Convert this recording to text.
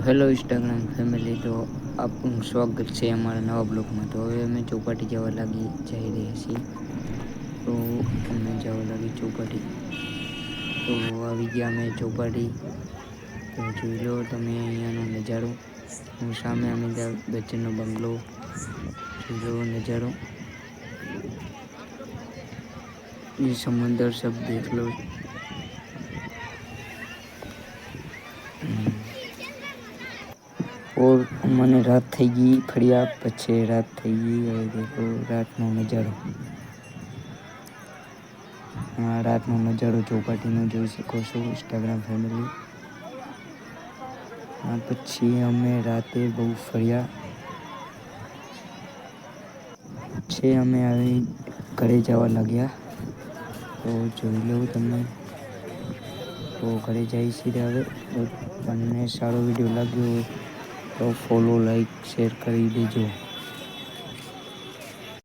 Hello Instagram family, તો આપનું સ્વાગત છે અમારા નવા બ્લોગમાં। તો હવે અમે ચોપાટી જઈ રહ્યા છીએ। તો અમે જવા લાગી ચોપાટી, તો આવી ગયા અમે ચોપાટી। તો જોઈ લો તમે અહીંયાનો નજારો, સામે અમિતાભ બચ્ચનનો બંગલો, જોઈ લો નજારો, ये समंदर सब देख लो। और મને રાત થઈ ગઈ, ફર્યા પછી રાત થઈ ગઈ। હવે દેખો રાતનો નજારો, આ રાતનો નજારો ચોપાટીનો જોઈ શકો છો ઇન્સ્ટાગ્રામ ફેમિલી। આ પછી અમે રાતે બહુ ફર્યા, પછી અમે આવી ઘરે જવા લાગ્યા। તો જોઈ લો તમે, તો ઘરે જઈ છીએ હવે। તો તમને સારો વિડીયો લાગ્યો હોય તો ફોલો, લાઈક, શેર કરી દેજો।